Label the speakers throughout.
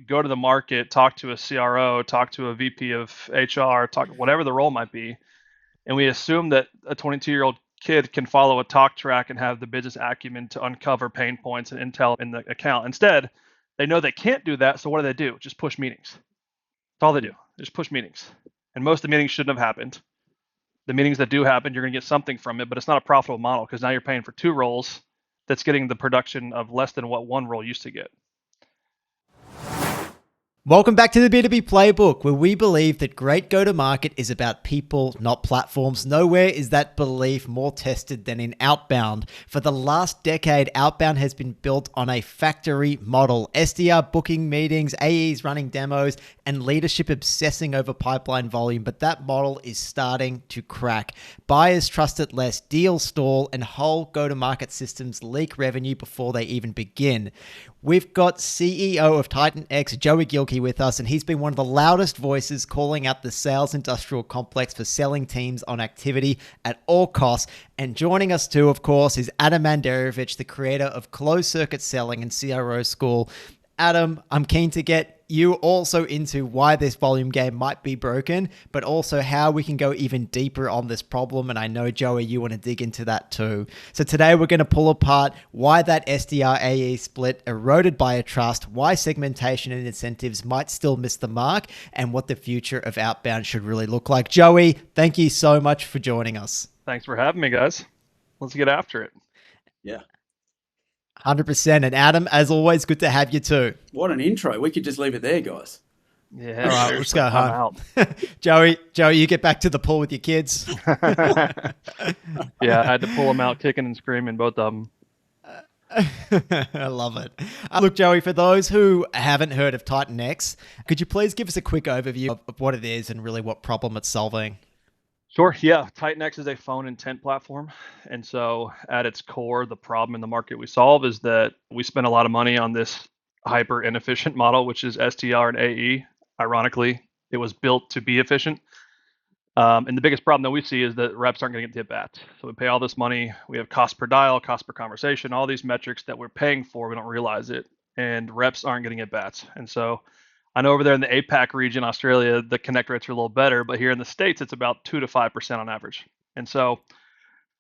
Speaker 1: go to the market, talk to a CRO, talk to a VP of HR, talk whatever the role might be, and we assume that a 22-year-old kid can follow a talk track and have the business acumen to uncover pain points and intel in the account. Instead, they know they can't do that, so what do? Just push meetings. That's all they do. They just push meetings. And most of the meetings shouldn't have happened. The meetings that do happen, you're going to get something from it, but it's not a profitable model because now you're paying for 2 roles that's getting the production of less than what 1 role used to get.
Speaker 2: Welcome back to the B2B Playbook, where we believe that great go-to-market is about people, not platforms. Nowhere is that belief more tested than in Outbound. For the last decade, Outbound has been built on a factory model. SDR booking meetings, AEs running demos, and leadership obsessing over pipeline volume. But that model is starting to crack. Buyers trust it less, deals stall, and whole go-to-market systems leak revenue before they even begin. We've got CEO of Titanx, Joey Gilkey, with us, and he's been one of the loudest voices calling out the sales industrial complex for selling teams on activity at all costs. And joining us too, of course, is Adem Manderovic, the creator of Closed Circuit Selling and CRO School. Adam, I'm keen to get you also into why this volume game might be broken, but also how we can go even deeper on this problem. And I know, Joey, you want to dig into that too. So today we're going to pull apart why that SDR-AE split eroded buyer trust, why segmentation and incentives might still miss the mark, and what the future of Outbound should really look like. Joey, thank you so much for joining us.
Speaker 1: Thanks for having me, guys. Let's get after it.
Speaker 3: Yeah.
Speaker 2: 100%. And Adam, as always, good to have you too.
Speaker 3: What an intro. We could just leave it there, guys.
Speaker 1: Yeah.
Speaker 2: All right, let's go home.
Speaker 1: Out.
Speaker 2: Joey, you get back to the pool with your kids.
Speaker 1: Yeah, I had to pull them out kicking and screaming, both of them.
Speaker 2: I love it. Look, Joey, for those who haven't heard of Titanx, could you please give us a quick overview of what it is and really what problem it's solving?
Speaker 1: Sure. Yeah. Titanx is a phone intent platform. And so at its core, the problem in the market we solve is that we spend a lot of money on this hyper inefficient model, which is SDR and AE. Ironically, it was built to be efficient. And the biggest problem that we see is that reps aren't going to get the at-bats. So we pay all this money. We have cost per dial, cost per conversation, all these metrics that we're paying for. We don't realize it. And reps aren't getting at-bats. And so I know over there in the APAC region, Australia, the connect rates are a little better, but here in the States, it's about 2 to 5% on average. And so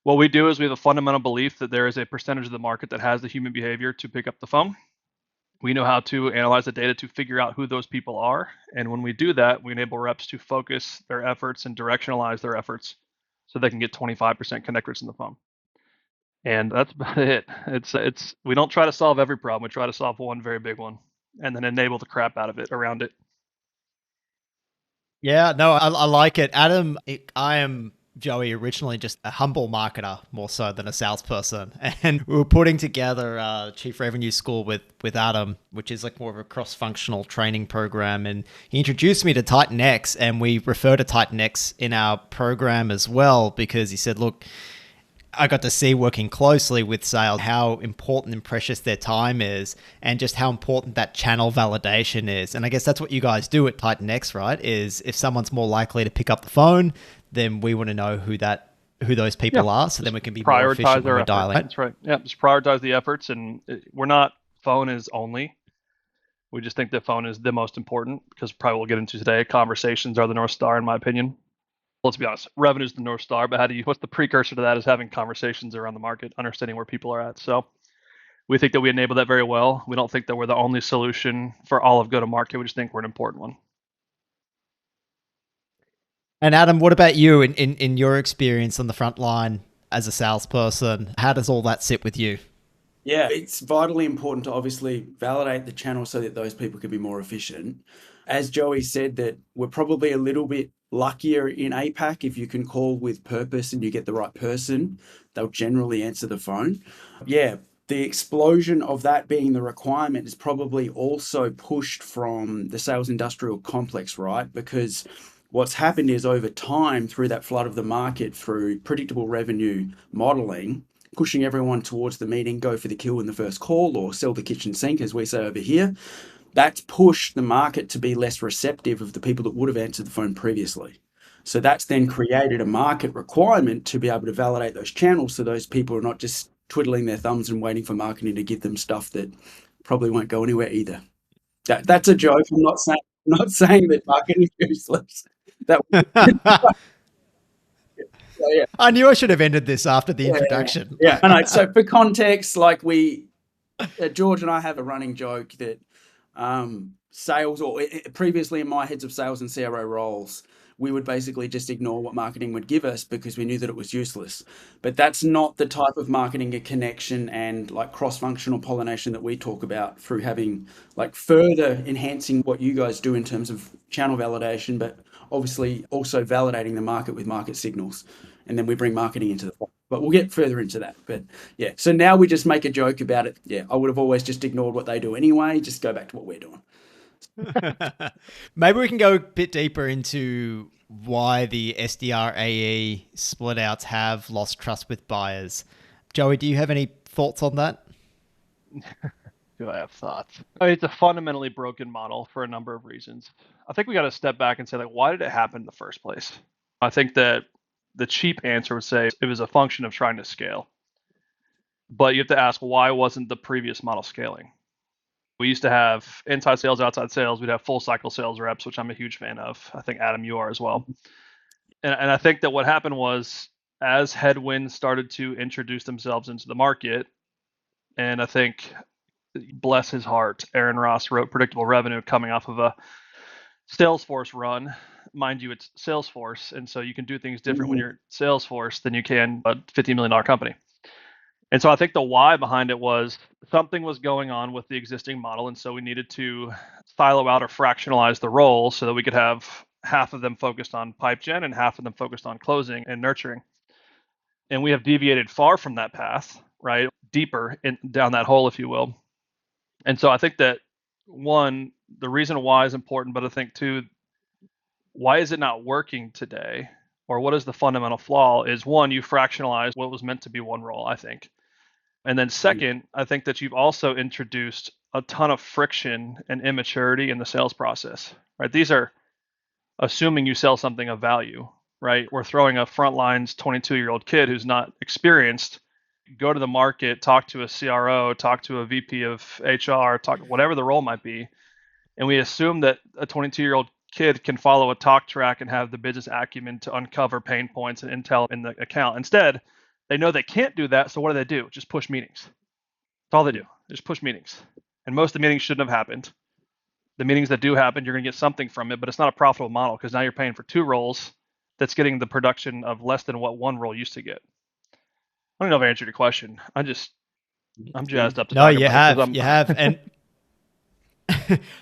Speaker 1: what we do is we have a fundamental belief that there is a percentage of the market that has the human behavior to pick up the phone. We know how to analyze the data to figure out who those people are. And when we do that, we enable reps to focus their efforts and directionalize their efforts so they can get 25% connect rates in the phone. And that's about it. We don't try to solve every problem. We try to solve one very big one, and then enable the crap out of it around it.
Speaker 2: Yeah, no, I like it. Adam, I am, Joey, originally just a humble marketer more so than a salesperson. And we were putting together a Chief Revenue School with Adam, which is like more of a cross-functional training program. And he introduced me to Titanx, and we refer to Titanx in our program as well, because he said, look, I got to see working closely with sales how important and precious their time is, and just how important that channel validation is. And I guess that's what you guys do at Titanx, right? Is if someone's more likely to pick up the phone, then we want to know who those people are, so then we can be more efficient when we're dialing.
Speaker 1: That's right. Yeah, just prioritize the efforts, and we're not phone is only. We just think that phone is the most important, because probably we'll get into today. Conversations are the North Star, in my opinion. Let's be honest, revenue is the North Star, but what's the precursor to that is having conversations around the market, understanding where people are at. So we think that we enable that very well. We don't think that we're the only solution for all of go-to-market. We just think we're an important one.
Speaker 2: And Adam, what about you in your experience on the front line as a salesperson? How does all that sit with you?
Speaker 3: Yeah, it's vitally important to obviously validate the channel so that those people can be more efficient. As Joey said, that we're probably a little bit luckier in APAC. If you can call with purpose and you get the right person, they'll generally answer the phone. Yeah, the explosion of that being the requirement is probably also pushed from the sales industrial complex, right? Because what's happened is over time, through that flood of the market, through predictable revenue modeling, pushing everyone towards the meeting, go for the kill in the first call, or sell the kitchen sink, as we say over here, that's pushed the market to be less receptive of the people that would have answered the phone previously. So that's then created a market requirement to be able to validate those channels, so those people are not just twiddling their thumbs and waiting for marketing to give them stuff that probably won't go anywhere either. That's a joke. I'm not saying that marketing is useless. That yeah,
Speaker 2: I knew I should have ended this after the
Speaker 3: yeah,
Speaker 2: introduction.
Speaker 3: yeah. I know. So for context, like George and I have a running joke that sales, or previously in my heads of sales and CRO roles, we would basically just ignore what marketing would give us because we knew that it was useless. But that's not the type of marketing and connection and like cross-functional pollination that we talk about through having like further enhancing what you guys do in terms of channel validation, but obviously also validating the market with market signals. And then we bring marketing into the fold. But we'll get further into that. But yeah, so now we just make a joke about it. Yeah, I would have always just ignored what they do anyway. Just go back to what we're doing.
Speaker 2: Maybe we can go a bit deeper into why the SDR-AE split outs have lost trust with buyers. Joey, do you have any thoughts on that?
Speaker 1: Do I have thoughts? I mean, it's a fundamentally broken model for a number of reasons. I think we got to step back and say, like, why did it happen in the first place? I think that the cheap answer would say it was a function of trying to scale. But you have to ask, why wasn't the previous model scaling? We used to have inside sales, outside sales. We'd have full cycle sales reps, which I'm a huge fan of. I think, Adam, you are as well. And I think that what happened was as headwinds started to introduce themselves into the market, and I think, bless his heart, Aaron Ross wrote Predictable Revenue coming off of a Salesforce run. Mind you, it's Salesforce, and so you can do things different when you're Salesforce than you can a $50 million company. And so I think the why behind it was something was going on with the existing model, and so we needed to silo out or fractionalize the roles so that we could have half of them focused on pipe gen and half of them focused on closing and nurturing. And we have deviated far from that path, right? Deeper down that hole, if you will. And so I think that, one, the reason why is important, but I think, two, why is it not working today? Or what is the fundamental flaw is, one, you fractionalize what was meant to be one role, I think. And then second, I think that you've also introduced a ton of friction and immaturity in the sales process, right? These are assuming you sell something of value, right? We're throwing a frontlines 22-year-old kid who's not experienced, go to the market, talk to a CRO, talk to a VP of HR, talk whatever the role might be. And we assume that a 22-year-old kid can follow a talk track and have the business acumen to uncover pain points and intel in the account. Instead, they know they can't do that. So what do? Just push meetings. That's all they do. Just push meetings. And most of the meetings shouldn't have happened. The meetings that do happen, you're going to get something from it, but it's not a profitable model because now you're paying for two roles that's getting the production of less than what one role used to get. I don't know if I answered your question. I'm jazzed up to talk about it.
Speaker 2: You have. And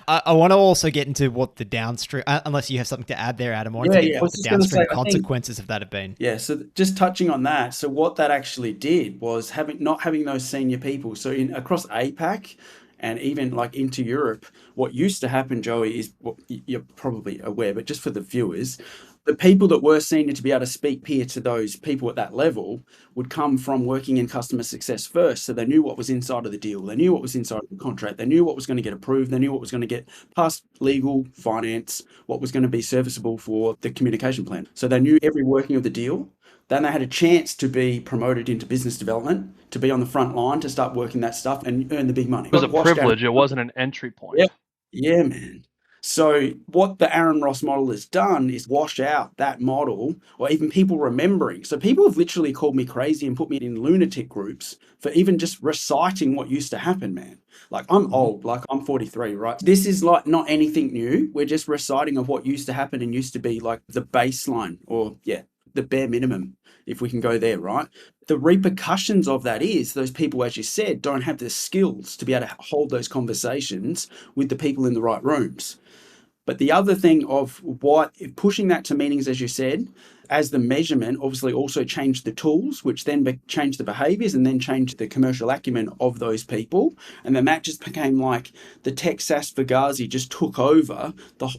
Speaker 2: I want to also get into what the downstream, unless you have something to add there, Adam, what the downstream consequences of that have been.
Speaker 3: Yeah, so just touching on that, so what that actually did was not having those senior people. So across APAC and even like into Europe, what used to happen, Joey, is what you're probably aware, but just for the viewers, the people that were senior to be able to speak peer to those people at that level would come from working in customer success first. So they knew what was inside of the deal. They knew what was inside of the contract. They knew what was going to get approved. They knew what was going to get past legal, finance, what was going to be serviceable for the communication plan. So they knew every working of the deal. Then they had a chance to be promoted into business development, to be on the front line, to start working that stuff and earn the big money.
Speaker 1: It was a privilege. It wasn't an entry point.
Speaker 3: Yeah, man. So what the Aaron Ross model has done is wash out that model, or even people remembering. So people have literally called me crazy and put me in lunatic groups for even just reciting what used to happen, man. Like I'm old, like I'm 43, right? This is like not anything new. We're just reciting of what used to happen and used to be like the baseline, or the bare minimum, if we can go there, right? The repercussions of that is those people, as you said, don't have the skills to be able to hold those conversations with the people in the right rooms. But the other thing of pushing that to meetings, as you said, as the measurement, obviously also changed the tools, which then changed the behaviors and then changed the commercial acumen of those people. And then that just became like the tech SaaS Fugazi just took over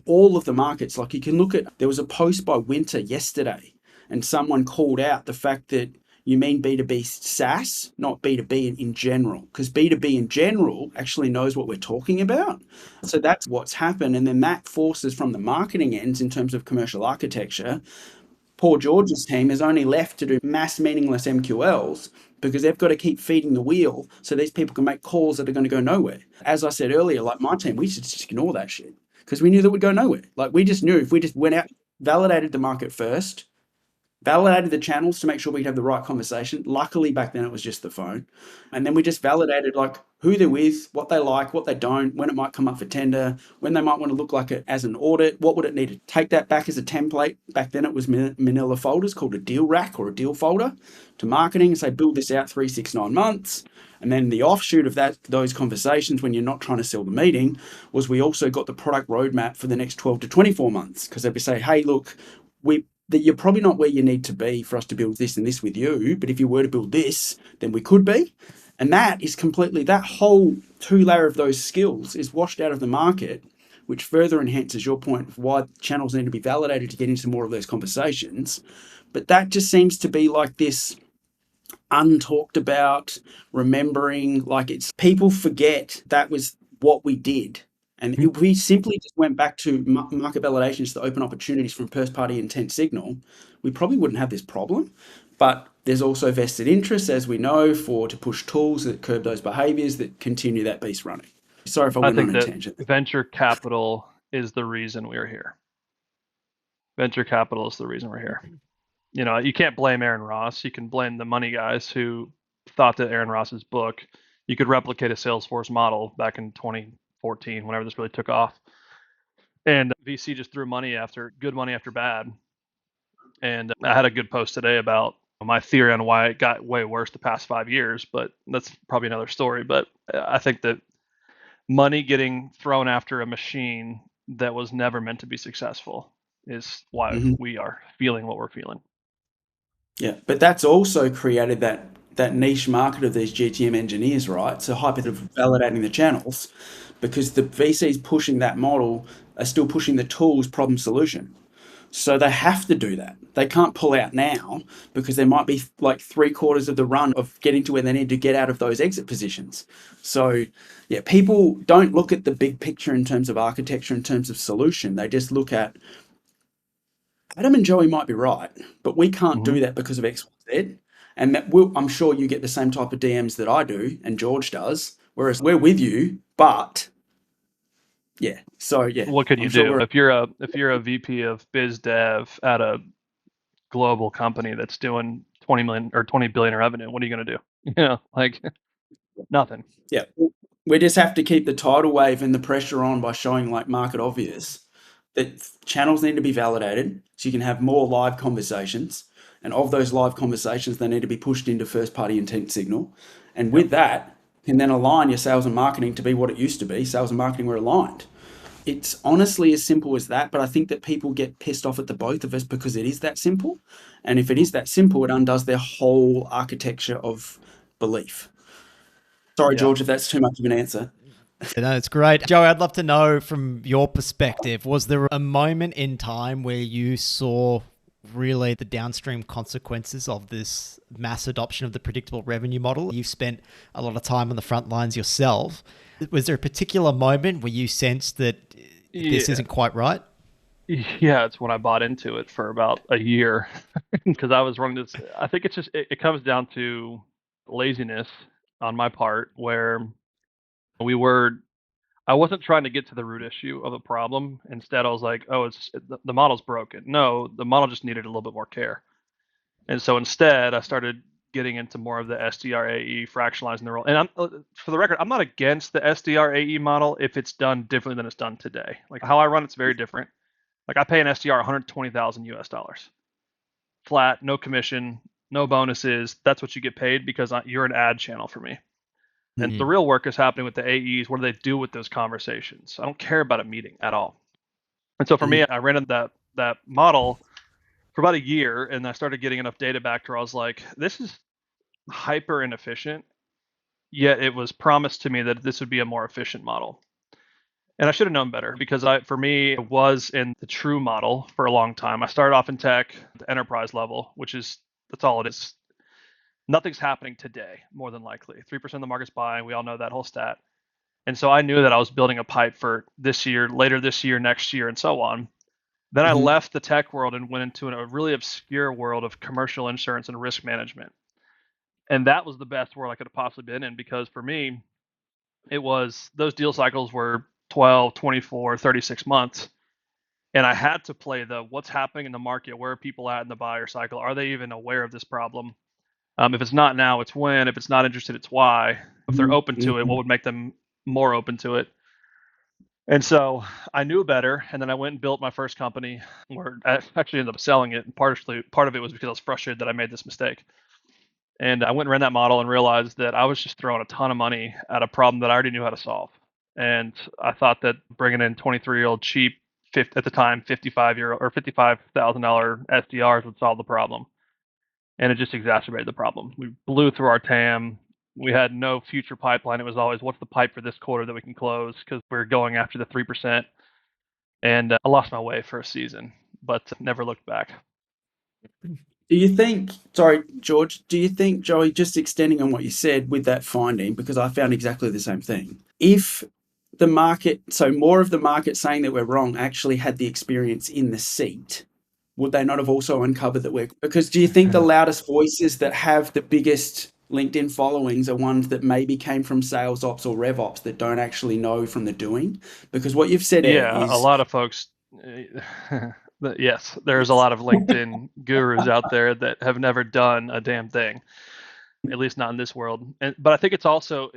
Speaker 3: all of the markets. Like you can look at, there was a post by Winter yesterday and someone called out the fact that you mean B2B SaaS, not B2B in general, because B2B in general actually knows what we're talking about. So that's what's happened. And then that forces from the marketing ends in terms of commercial architecture, Paul George's team is only left to do mass meaningless MQLs because they've got to keep feeding the wheel so these people can make calls that are going to go nowhere. As I said earlier, like my team, we should just ignore that shit because we knew that would go nowhere. Like we just knew if we just went out, validated the market first, validated the channels to make sure we'd have the right conversation. Luckily, back then it was just the phone. And then we just validated like who they're with, what they like, what they don't, when it might come up for tender, when they might want to look like it as an audit, what would it need to take that back as a template. Back then it was manila folders called a deal rack or a deal folder to marketing and say, build this out 3, 6, 9 months. And then the offshoot of that, those conversations when you're not trying to sell the meeting, was we also got the product roadmap for the next 12 to 24 months. Because they'd be say, hey, look, that you're probably not where you need to be for us to build this and this with you. But if you were to build this, then we could be. And that is completely, that whole 2-layer of those skills is washed out of the market, which further enhances your point of why channels need to be validated to get into more of those conversations. But that just seems to be like this untalked about, remembering, like it's people forget that was what we did. And if we simply just went back to market validations to open opportunities from first party intent signal, we probably wouldn't have this problem. But there's also vested interest, as we know, to push tools that curb those behaviors that continue that beast running. Sorry if I went on a tangent.
Speaker 1: Venture capital is the reason we're here. Venture capital is the reason we're here. You know, you can't blame Aaron Ross. You can blame the money guys who thought that Aaron Ross's book, you could replicate a Salesforce model back in 2014, whenever this really took off. And VC just threw good money after bad. And I had a good post today about my theory on why it got way worse the past 5 years, but that's probably another story. But I think that money getting thrown after a machine that was never meant to be successful is why we are feeling what we're feeling.
Speaker 3: Yeah, but that's also created that niche market of these GTM engineers, right? So hyper validating the channels, because the VCs pushing that model are still pushing the tools problem solution. So they have to do that. They can't pull out now because there might be like 3/4 of the run of getting to where they need to get out of those exit positions. So yeah, people don't look at the big picture in terms of architecture, in terms of solution. They just look at Adem and Joey might be right, but we can't do that because of X, Y, Z. And I'm sure you get the same type of DMs that I do and George does, whereas we're with you, but yeah. So yeah.
Speaker 1: What could you do if you're a VP of biz dev at a global company that's doing 20 million or 20 billion in revenue? What are you going to do? You know, like nothing.
Speaker 3: Yeah. We just have to keep the tidal wave and the pressure on by showing like market obvious that channels need to be validated so you can have more live conversations. And of those live conversations, they need to be pushed into first party intent signal. And with that, can then align your sales and marketing to be what it used to be. Sales and marketing were aligned. It's honestly as simple as that, but I think that people get pissed off at the both of us because it is that simple. And if it is that simple, it undoes their whole architecture of belief. Sorry, George, if that's too much of an answer.
Speaker 2: No, it's great. Joe, I'd love to know from your perspective, was there a moment in time where you saw really the downstream consequences of this mass adoption of the predictable revenue model? You've spent a lot of time on the front lines yourself. Was there a particular moment where you sensed that this isn't quite right?
Speaker 1: Yeah, it's when I bought into it for about a year because I was running this. I think it's just, it comes down to laziness on my part where I wasn't trying to get to the root issue of the problem. Instead, I was like, oh, the model's broken. No, the model just needed a little bit more care. And so instead, I started getting into more of the SDR-AE, fractionalizing the role. And for the record, I'm not against the SDR-AE model if it's done differently than it's done today. Like how I run it's very different. Like I pay an SDR 120,000 US dollars. Flat, no commission, no bonuses. That's what you get paid because you're an ad channel for me. And the real work is happening with the AEs. What do they do with those conversations? I don't care about a meeting at all. And so for me, I ran into that model for about a year, and I started getting enough data back where I was like, this is hyper inefficient, yet it was promised to me that this would be a more efficient model. And I should have known better because for me, it was in the true model for a long time. I started off in tech, the enterprise level, that's all it is. Nothing's happening today, more than likely. 3% of the market's buying. We all know that whole stat. And so I knew that I was building a pipe for this year, later this year, next year, and so on. Then I left the tech world and went into a really obscure world of commercial insurance and risk management. And that was the best world I could have possibly been in, because for me, it was, those deal cycles were 12, 24, 36 months. And I had to play the what's happening in the market, where are people at in the buyer cycle? Are they even aware of this problem? If it's not now, it's when. If it's not interested, it's why. If they're open to it, what would make them more open to it? And so I knew better, and then I went and built my first company, where I actually ended up selling it. And part of it was because I was frustrated that I made this mistake. And I went and ran that model and realized that I was just throwing a ton of money at a problem that I already knew how to solve. And I thought that bringing in 23-year-old cheap, at the time, €55 or $55,000 SDRs would solve the problem. And it just exacerbated the problem. We blew through our TAM. We had no future pipeline. It was always, what's the pipe for this quarter that we can close? Because we were going after the 3%. And I lost my way for a season, but never looked back.
Speaker 3: Do you think, sorry, George, do you think, Joey, just extending on what you said with that finding, because I found exactly the same thing. If the market, so more of the market saying that we're wrong, actually had the experience in the seat, would they not have also uncovered that we're, because do you think the loudest voices that have the biggest LinkedIn followings are ones that maybe came from sales ops or rev ops that don't actually know from the doing? Because what you've said is,
Speaker 1: a lot of folks, yes, there's a lot of LinkedIn gurus out there that have never done a damn thing, at least not in this world. But I think it's also,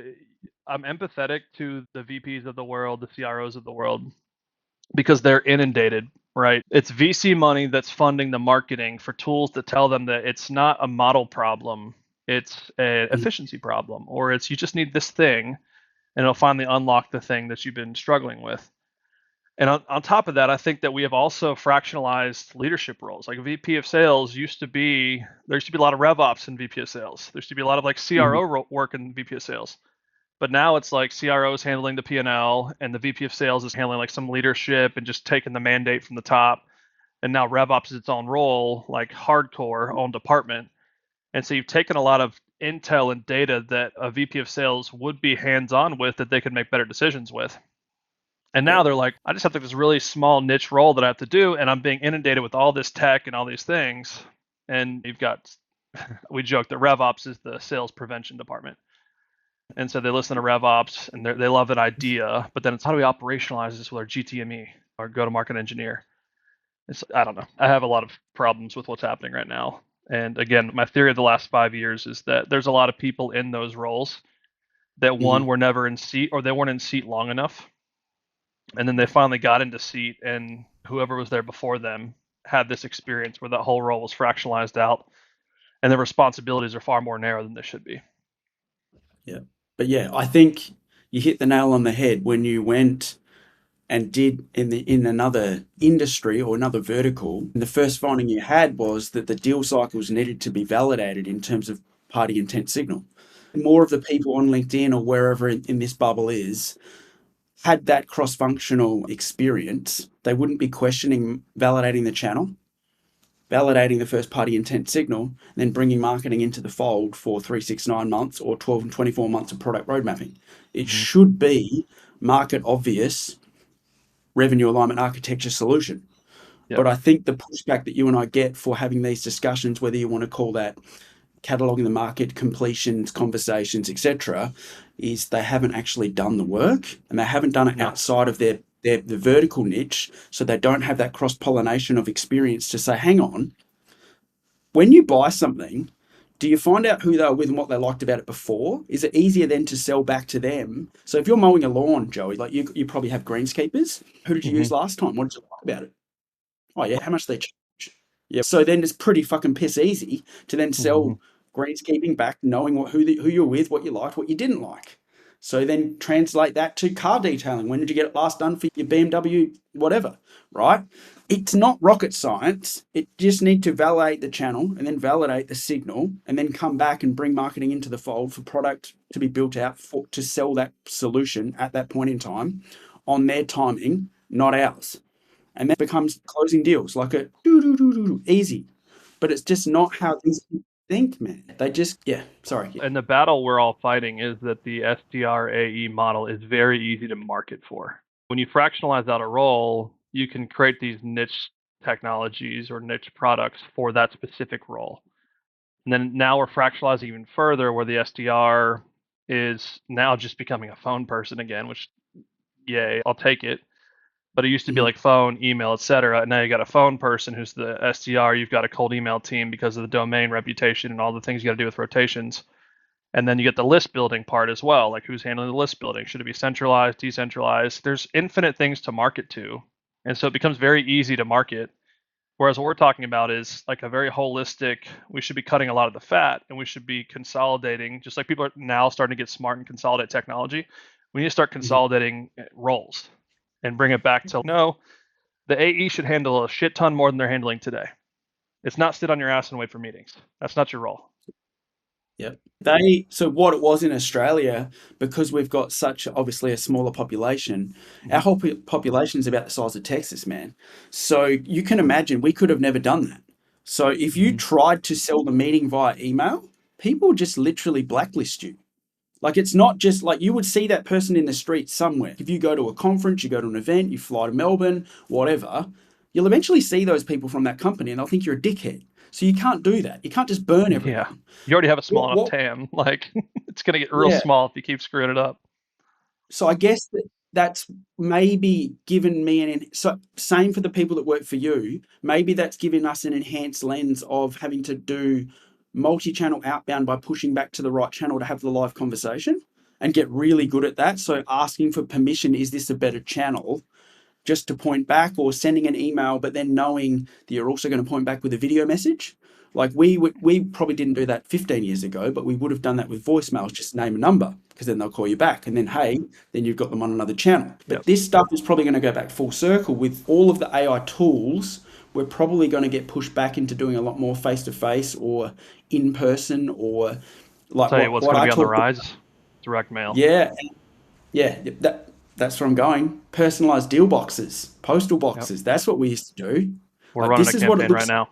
Speaker 1: I'm empathetic to the VPs of the world, the CROs of the world, because they're inundated, right? It's VC money that's funding the marketing for tools that tell them that it's not a model problem, it's an efficiency problem, or it's, you just need this thing and it'll finally unlock the thing that you've been struggling with. And on top of that, I think that we have also fractionalized leadership roles. Like VP of sales there used to be a lot of rev ops in VP of sales. There used to be a lot of like CRO work in VP of sales. But now it's like CRO is handling the P&L, and the VP of sales is handling like some leadership and just taking the mandate from the top. And now rev ops is its own role, like hardcore own department. And so you've taken a lot of intel and data that a VP of sales would be hands-on with, that they could make better decisions with. And now they're like, I just have this really small niche role that I have to do, and I'm being inundated with all this tech and all these things. And you've got, we joke that RevOps is the sales prevention department. And so they listen to RevOps and they love an idea, but then it's, how do we operationalize this with our GTME, our go-to-market engineer? I don't know. I have a lot of problems with what's happening right now. And again, my theory of the last 5 years is that there's a lot of people in those roles that one, were never in seat, or they weren't in seat long enough. And then they finally got into seat, and whoever was there before them had this experience where that whole role was fractionalized out, and their responsibilities are far more narrow than they should be.
Speaker 3: Yeah. But yeah, I think you hit the nail on the head when you went and did in another industry or another vertical. And the first finding you had was that the deal cycles needed to be validated in terms of party intent signal. More of the people on LinkedIn or wherever in this bubble is, had that cross-functional experience, they wouldn't be questioning validating the channel, validating the first party intent signal, and then bringing marketing into the fold for 3, 6, 9 months or 12 and 24 months of product road mapping. It should be market obvious revenue alignment architecture solution. Yep. But I think the pushback that you and I get for having these discussions, whether you want to call that cataloging the market, completions, conversations, etc., is they haven't actually done the work, and they haven't done it outside of the vertical niche, so they don't have that cross-pollination of experience to say, hang on, when you buy something, do you find out who they were with and what they liked about it before? Is it easier then to sell back to them? So if you're mowing a lawn, Joey, like you probably have greenskeepers. Who did you use last time? What did you like about it? Oh yeah, how much they charge? Yeah. So then it's pretty fucking piss easy to then sell greenskeeping back, knowing who you're with, what you liked, what you didn't like. So then translate that to car detailing. When did you get it last done for your BMW, whatever, right? It's not rocket science. It just need to validate the channel and then validate the signal and then come back and bring marketing into the fold for product to be built out to sell that solution at that point in time on their timing, not ours. And then it becomes closing deals like a easy. But it's just not how these people think, man. They just, sorry.
Speaker 1: And the battle we're all fighting is that the SDR-AE model is very easy to market for. When you fractionalize out a role, you can create these niche technologies or niche products for that specific role. And then now we're fractionalizing even further where the SDR is now just becoming a phone person again, which, yay, I'll take it. But it used to be like phone, email, etc. And now you got a phone person who's the SDR. You've got a cold email team because of the domain reputation and all the things you got to do with rotations. And then you get the list building part as well. Like who's handling the list building? Should it be centralized, decentralized? There's infinite things to market to. And so it becomes very easy to market. Whereas what we're talking about is like a very holistic, we should be cutting a lot of the fat and we should be consolidating, just like people are now starting to get smart and consolidate technology. We need to start consolidating roles and bring it back to, no, the AE should handle a shit ton more than they're handling today. It's not sit on your ass and wait for meetings. That's not your role.
Speaker 3: Yep. So what it was in Australia, because we've got such obviously a smaller population, our whole population is about the size of Texas, man. So you can imagine we could have never done that. So if you tried to sell the meeting via email, people just literally blacklist you. Like it's not just like you would see that person in the street somewhere. If you go to a conference, you go to an event, you fly to Melbourne, whatever, you'll eventually see those people from that company and they'll think you're a dickhead. So you can't do that. You can't just burn everyone.
Speaker 1: Yeah. You already have a small enough TAM. Like it's going to get real small if you keep screwing it up.
Speaker 3: So I guess that's maybe given me same for the people that work for you. Maybe that's given us an enhanced lens of having to do multi-channel outbound by pushing back to the right channel to have the live conversation and get really good at that. So asking for permission, is this a better channel? Just to point back, or sending an email, but then knowing that you're also going to point back with a video message. Like we probably didn't do that 15 years ago, but we would have done that with voicemails, just name a number, because then they'll call you back. And then, hey, then you've got them on another channel. But this stuff is probably going to go back full circle with all of the AI tools. We're probably going to get pushed back into doing a lot more face-to-face or in-person, or like
Speaker 1: Tell you what's going to be on the rise, direct mail.
Speaker 3: Yeah. That's where I'm going. Personalized deal boxes, postal boxes. Yep. That's what we used to do.
Speaker 1: We're running a campaign right now.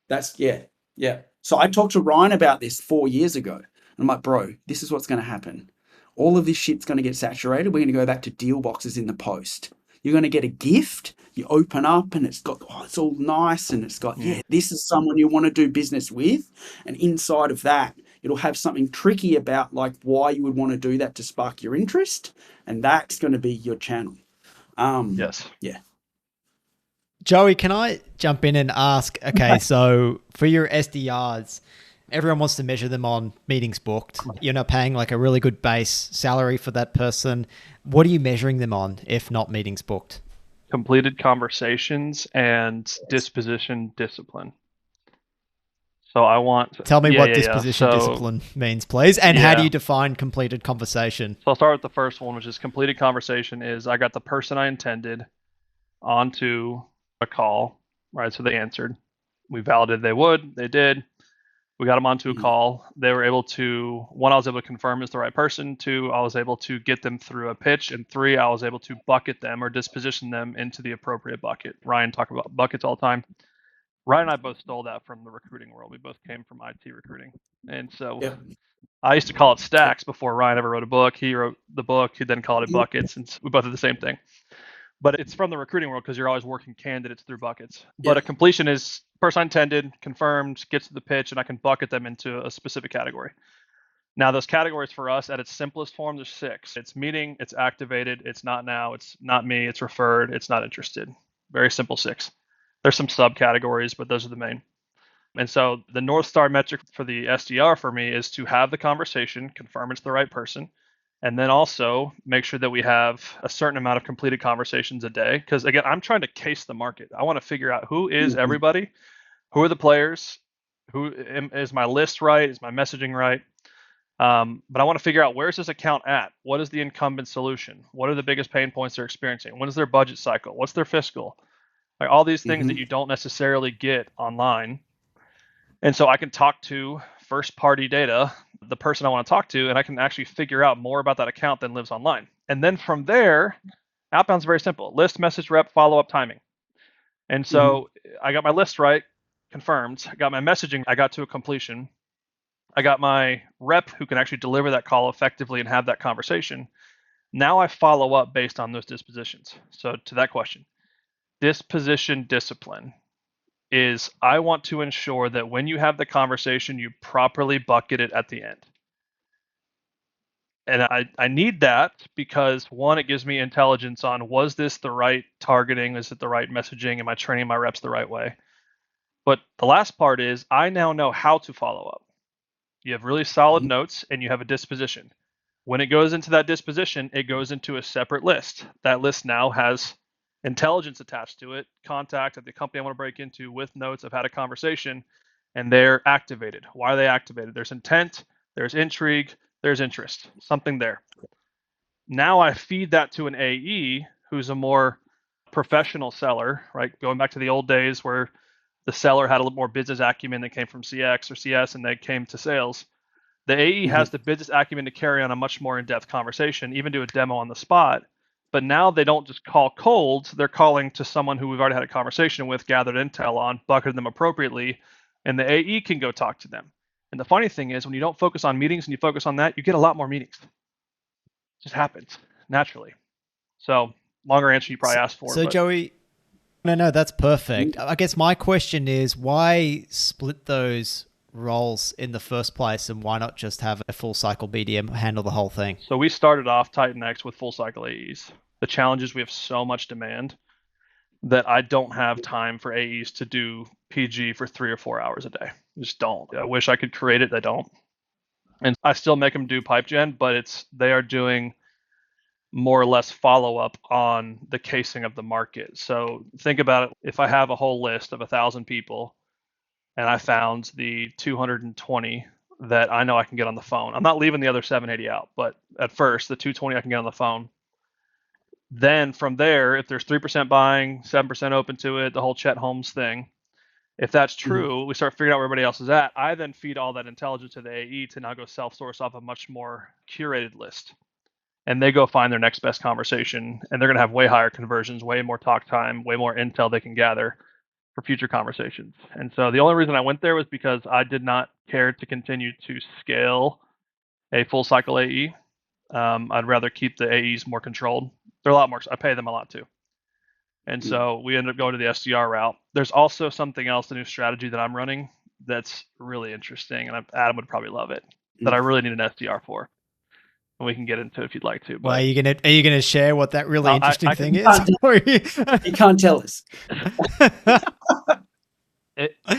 Speaker 3: That's yeah. So I talked to Ryan about this 4 years ago. And I'm like, bro, this is what's going to happen. All of this shit's going to get saturated. We're going to go back to deal boxes in the post. You're going to get a gift. You open up and it's got, it's all nice. And it's got, this is someone you want to do business with. And inside of that, it'll have something tricky about like why you would want to do that to spark your interest. And that's going to be your channel.
Speaker 1: Yes.
Speaker 3: Yeah.
Speaker 2: Joey, can I jump in and ask, okay, so for your SDRs, everyone wants to measure them on meetings booked. You're not paying like a really good base salary for that person. What are you measuring them on if not meetings booked?
Speaker 1: Completed conversations and disposition discipline. So I want...
Speaker 2: Tell me what disposition discipline means, please. And how do you define completed conversation?
Speaker 1: So I'll start with the first one, which is completed conversation is I got the person I intended onto a call, right? So they answered. We validated they did. We got them onto a call. They were able to, one, I was able to confirm it's the right person. Two, I was able to get them through a pitch. And three, I was able to bucket them or disposition them into the appropriate bucket. Ryan talks about buckets all the time. Ryan and I both stole that from the recruiting world. We both came from IT recruiting. And so I used to call it stacks before Ryan ever wrote a book. He wrote the book. He then called it buckets. And we both did the same thing. But it's from the recruiting world because you're always working candidates through buckets. But a completion is person intended, confirmed, gets to the pitch, and I can bucket them into a specific category. Now, those categories for us at its simplest form, there's 6. It's meeting, it's activated, it's not now, it's not me, it's referred, it's not interested. Very simple 6. There's some subcategories, but those are the main. And so the North Star metric for the SDR for me is to have the conversation, confirm it's the right person, and then also make sure that we have a certain amount of completed conversations a day. Because again, I'm trying to case the market. I want to figure out who is everybody, who are the players, is my list right, is my messaging right? But I want to figure out where's this account at? What is the incumbent solution? What are the biggest pain points they're experiencing? When is their budget cycle? What's their fiscal? Like all these things that you don't necessarily get online. And so I can talk to first party data, the person I want to talk to, and I can actually figure out more about that account than lives online. And then from there, outbound's very simple. List, message, rep, follow-up, timing. And so I got my list right, confirmed. I got my messaging, I got to a completion. I got my rep who can actually deliver that call effectively and have that conversation. Now I follow up based on those dispositions. So to that question, disposition discipline is I want to ensure that when you have the conversation, you properly bucket it at the end. And I need that because, one, it gives me intelligence on, was this the right targeting? Is it the right messaging? Am I training my reps the right way? But the last part is I now know how to follow up. You have really solid notes and you have a disposition. When it goes into that disposition, it goes into a separate list. That list now has intelligence attached to it, contact at the company I want to break into with notes. I've had a conversation and they're activated. Why are they activated? There's intent, there's intrigue, there's interest, something there. Now I feed that to an AE who's a more professional seller, right? Going back to the old days where the seller had a little more business acumen that came from CX or CS and they came to sales. The AE has the business acumen to carry on a much more in-depth conversation, even do a demo on the spot. But now they don't just call cold, they're calling to someone who we've already had a conversation with, gathered intel on, bucketed them appropriately, and the AE can go talk to them. And the funny thing is, when you don't focus on meetings and you focus on that, you get a lot more meetings. It just happens naturally. So, longer answer you probably asked for.
Speaker 2: So, Joey, no, that's perfect. I guess my question is, why split those roles in the first place, and why not just have a full cycle BDM handle the whole thing?
Speaker 1: So we started off Titanx with full cycle AEs. The challenge is we have so much demand that I don't have time for AEs to do PG for 3 or 4 hours a day. I just don't. I wish I could create it. I don't. And I still make them do pipe gen, but they are doing more or less follow up on the casing of the market. So think about it. If I have a whole list of 1,000 people and I found the 220 that I know I can get on the phone, I'm not leaving the other 780 out, but at first the 220 I can get on the phone. Then from there, if there's 3% buying, 7% open to it, the whole Chet Holmes thing, if that's true, we start figuring out where everybody else is at. I then feed all that intelligence to the AE to now go self-source off a much more curated list. And they go find their next best conversation, and they're going to have way higher conversions, way more talk time, way more intel they can gather for future conversations. And so the only reason I went there was because I did not care to continue to scale a full cycle AE. I'd rather keep the AEs more controlled. They're a lot more, I pay them a lot too. And so we ended up going to the SDR route. There's also something else, the new strategy that I'm running that's really interesting, and Adam would probably love it, that I really need an SDR for. And we can get into it if you'd like to. But
Speaker 2: well, are you gonna share what that really interesting thing is?
Speaker 3: You can't tell us.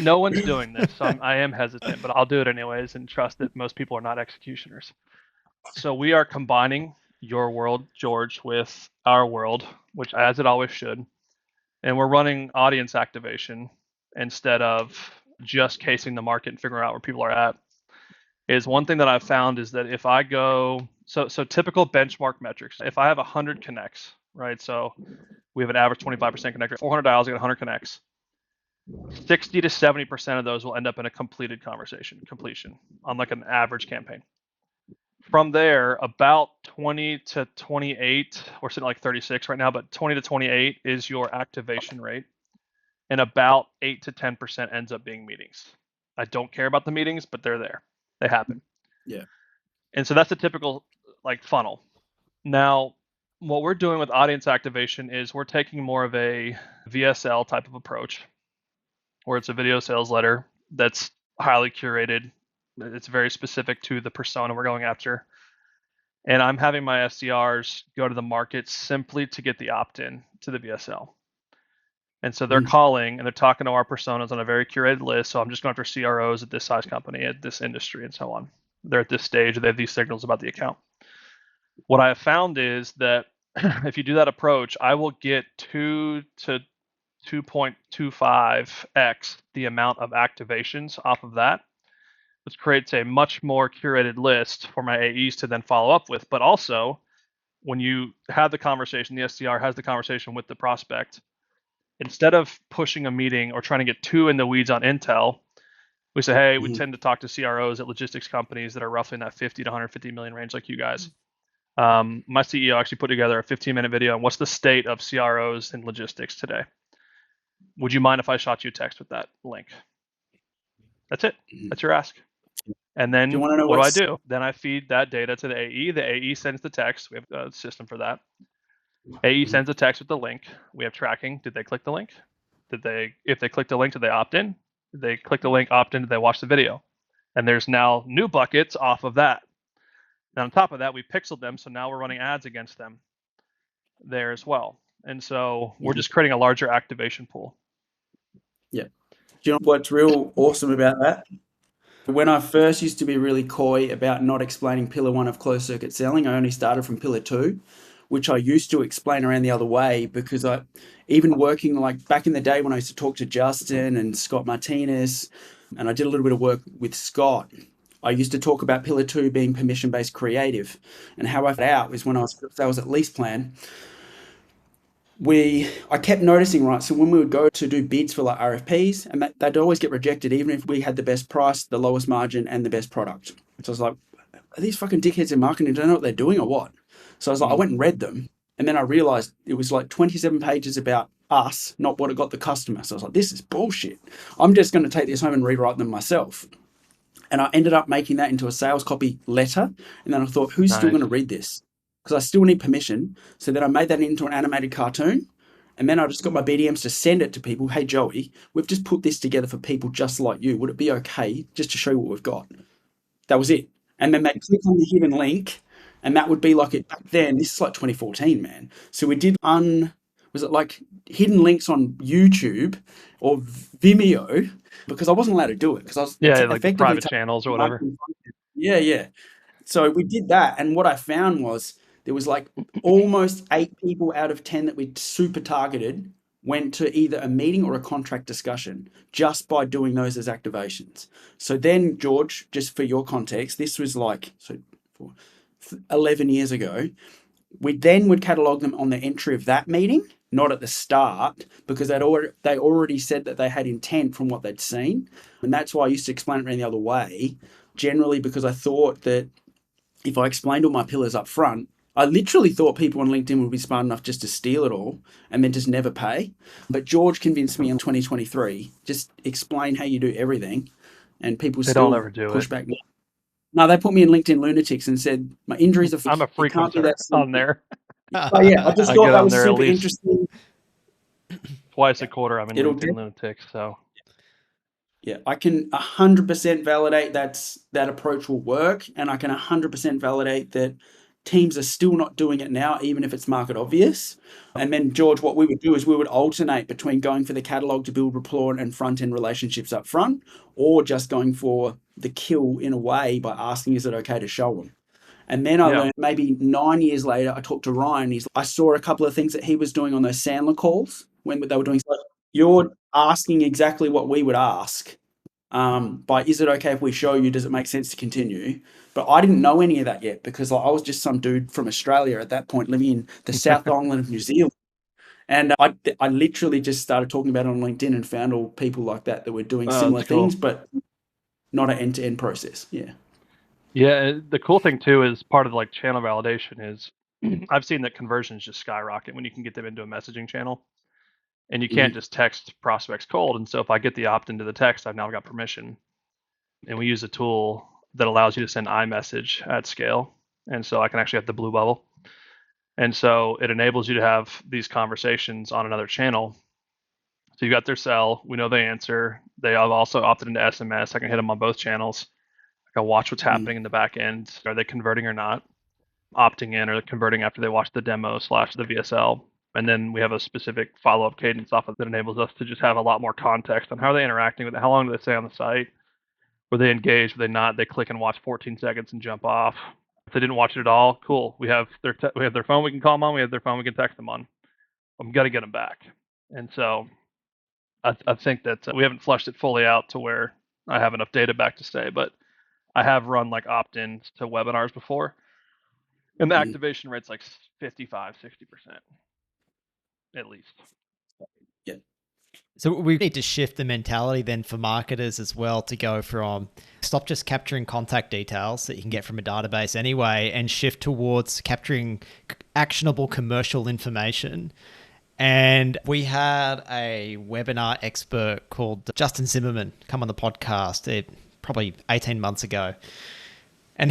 Speaker 1: No one's doing this, so I am hesitant, but I'll do it anyways and trust that most people are not executioners. So we are combining your world, George, with our world, which as it always should. And we're running audience activation instead of just casing the market and figuring out where people are at. Is one thing that I've found is that if I go, so typical benchmark metrics, if I have 100 connects, right? So we have an average 25% connector, 400 dials, I get 100 connects. 60 to 70% of those will end up in a completed completion on like an average campaign. From there, about 20 to 28, we're sitting at like 36 right now, but 20 to 28 is your activation rate. And about 8 to 10% ends up being meetings. I don't care about the meetings, but they're there. They happen.
Speaker 3: Yeah.
Speaker 1: And so that's a typical like funnel. Now, what we're doing with audience activation is we're taking more of a VSL type of approach, where it's a video sales letter that's highly curated. It's very specific to the persona we're going after. And I'm having my SDRs go to the market simply to get the opt-in to the VSL. And so they're calling and they're talking to our personas on a very curated list. So I'm just going after CROs at this size company, at this industry, and so on. They're at this stage, they have these signals about the account. What I have found is that if you do that approach, I will get 2 to 2.25x the amount of activations off of that, which creates a much more curated list for my AEs to then follow up with. But also, when you have the conversation, the SDR has the conversation with the prospect, instead of pushing a meeting or trying to get too in the weeds on intel, we say, hey, we tend to talk to CROs at logistics companies that are roughly in that 50 to 150 million range like you guys. My CEO actually put together a 15-minute video on what's the state of CROs in logistics today. Would you mind if I shot you a text with that link? That's it. That's your ask. And then what do I do? Then I feed that data to the AE. The AE sends the text. We have a system for that. AE sends a text with the link. We have tracking. Did they click the link? If they click the link, did they opt in? Did they click the link, opt in, did they watch the video? And there's now new buckets off of that. And on top of that, we pixeled them, so now we're running ads against them there as well. And so we're just creating a larger activation pool.
Speaker 3: Yeah. Do you know what's real awesome about that? When I first used to be really coy about not explaining pillar 1 of closed circuit selling, I only started from pillar 2, which I used to explain around the other way, because even working like back in the day when I used to talk to Justin and Scott Martinez, and I did a little bit of work with Scott, I used to talk about pillar 2 being permission-based creative. And how I found out was when I was at Lease Plan, I kept noticing, right? So when we would go to do bids for like RFPs, and they'd always get rejected, even if we had the best price, the lowest margin, and the best product. So I was like, are these fucking dickheads in marketing? Don't know what they're doing or what? So I was like, I went and read them. And then I realized it was like 27 pages about us, not what it got the customer. So I was like, this is bullshit. I'm just going to take this home and rewrite them myself. And I ended up making that into a sales copy letter. And then I thought, who's still going to read this? Because I still need permission. So then I made that into an animated cartoon. And then I just got my BDMs to send it to people. Hey, Joey, we've just put this together for people just like you. Would it be okay just to show you what we've got? That was it. And then they click on the hidden link. And that would be like it back then. This is like 2014, man. So we did was it like hidden links on YouTube or Vimeo? Because I wasn't allowed to do it. Because I was
Speaker 1: like private channels or whatever.
Speaker 3: Yeah. So we did that. And what I found was there was like almost 8 people out of 10 that we super targeted went to either a meeting or a contract discussion just by doing those as activations. So then, George, just for your context, this was like 11 years ago. We then would catalog them on the entry of that meeting, not at the start, because they already said that they had intent from what they'd seen. And that's why I used to explain it around the other way, generally because I thought that if I explained all my pillars up front, I literally thought people on LinkedIn would be smart enough just to steal it all and then just never pay. But George convinced me in 2023, just explain how you do everything, and people still
Speaker 1: don't ever do
Speaker 3: push
Speaker 1: it.
Speaker 3: back. No, they put me in LinkedIn lunatics and said my injuries are.
Speaker 1: I'm a frequenter on there.
Speaker 3: Oh yeah, I just thought that was super interesting.
Speaker 1: Twice a quarter, I'm in LinkedIn lunatics. So
Speaker 3: yeah, I can 100% validate that approach will work, and I can 100% validate that teams are still not doing it now, even if it's market obvious. And then, George, what we would do is we would alternate between going for the catalog to build rapport and front-end relationships up front, or just going for the kill in a way by asking, is it okay to show them? And then I learned maybe 9 years later, I talked to Ryan. I saw a couple of things that he was doing on those Sandler calls when they were doing. So you're asking exactly what we would ask. By is it okay if we show you? Does it make sense to continue? But I didn't know any of that yet because I was just some dude from Australia at that point living in the South Island of New Zealand. And I literally just started talking about it on LinkedIn and found all people like that were doing similar things, but not an end-to-end process. Yeah.
Speaker 1: Yeah. The cool thing too is part of like channel validation is I've seen that conversions just skyrocket when you can get them into a messaging channel. And you can't just text prospects cold. And so if I get the opt into the text, I've now got permission. And we use a tool that allows you to send iMessage at scale. And so I can actually have the blue bubble. And so it enables you to have these conversations on another channel. So you've got their cell. We know they answer. They have also opted into SMS. I can hit them on both channels. I can watch what's happening in the back end. Are they converting or not? Opting in or converting after they watch the demo / the VSL. And then we have a specific follow-up cadence off of that enables us to just have a lot more context on how are they interacting with it, how long do they stay on the site, were they engaged, were they not, they click and watch 14 seconds and jump off. If they didn't watch it at all, cool. We have their phone we can call them on, we have their phone we can text them on. We've got to get them back. And so I think that we haven't flushed it fully out to where I have enough data back to say, but I have run like opt-ins to webinars before. And the activation rate's like 55, 60%. At least.
Speaker 3: Yeah.
Speaker 2: So we need to shift the mentality then for marketers as well to go from stop just capturing contact details that you can get from a database anyway and shift towards capturing actionable commercial information. And we had a webinar expert called Justin Zimmerman come on the podcast probably 18 months ago. And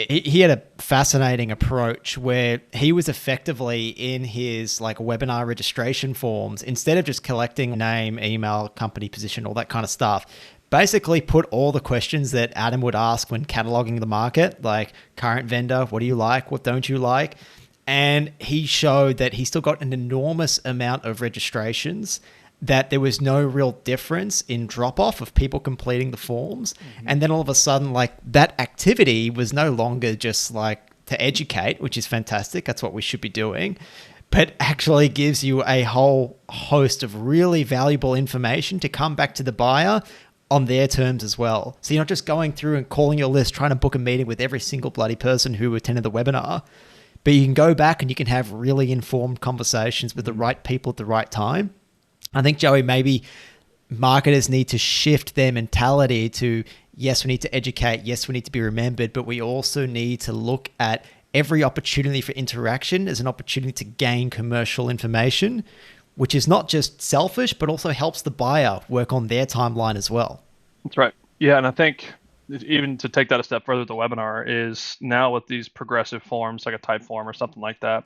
Speaker 2: he had a fascinating approach where he was effectively in his like webinar registration forms, instead of just collecting name, email, company position, all that kind of stuff, basically put all the questions that Adam would ask when cataloging the market, like current vendor, what do you like, what don't you like? And he showed that he still got an enormous amount of registrations, that there was no real difference in drop-off of people completing the forms. Mm-hmm. And then all of a sudden, like, that activity was no longer just like to educate, which is fantastic. That's what we should be doing. But actually gives you a whole host of really valuable information to come back to the buyer on their terms as well. So you're not just going through and calling your list, trying to book a meeting with every single bloody person who attended the webinar, but you can go back and you can have really informed conversations with the right people at the right time. I think, Joey, maybe marketers need to shift their mentality to, yes, we need to educate, yes, we need to be remembered, but we also need to look at every opportunity for interaction as an opportunity to gain commercial information, which is not just selfish, but also helps the buyer work on their timeline as well.
Speaker 1: That's right. Yeah, and I think even to take that a step further, the webinar is now with these progressive forms, like a type form or something like that,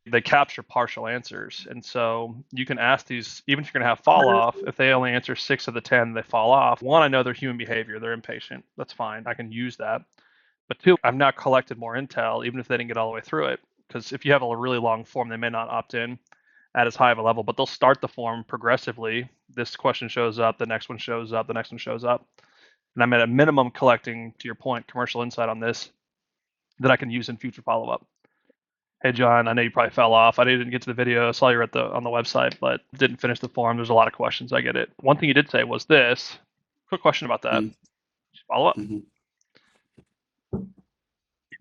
Speaker 1: they capture partial answers. And so you can ask these, even if you're going to have fall off, if they only answer 6 of the 10, they fall off. One, I know they're human behavior. They're impatient. That's fine. I can use that. But 2, I've now collected more intel, even if they didn't get all the way through it. Because if you have a really long form, they may not opt in at as high of a level, but they'll start the form progressively. This question shows up, the next one shows up, the next one shows up. And I'm at a minimum collecting, to your point, commercial insight on this that I can use in future follow-up. Hey, John, I know you probably fell off. I didn't get to the video. I saw you were on the website, but didn't finish the form. There's a lot of questions. I get it. One thing you did say was this. Quick question about that. Follow up.
Speaker 3: Mm-hmm.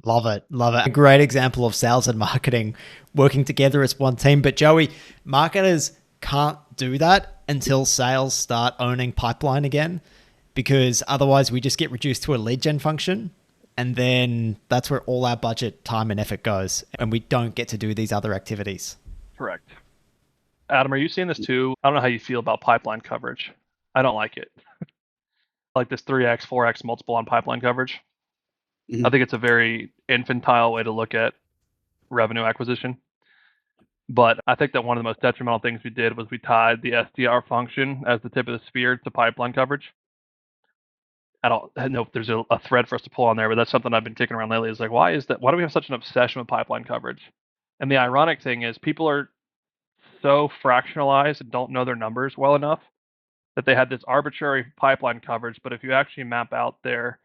Speaker 2: Love it. Love it. A great example of sales and marketing working together as one team. But Joey, marketers can't do that until sales start owning pipeline again, because otherwise we just get reduced to a lead gen function. And then that's where all our budget, time, and effort goes. And we don't get to do these other activities.
Speaker 1: Correct. Adam, are you seeing this too? I don't know how you feel about pipeline coverage. I don't like it. Like this 3x, 4x multiple on pipeline coverage. Mm-hmm. I think it's a very infantile way to look at revenue acquisition. But I think that one of the most detrimental things we did was we tied the SDR function as the tip of the spear to pipeline coverage. I don't know if there's a thread for us to pull on there, but that's something I've been kicking around lately. Is like, why is that? Why do we have such an obsession with pipeline coverage? And the ironic thing is people are so fractionalized and don't know their numbers well enough that they had this arbitrary pipeline coverage. But if you actually map out their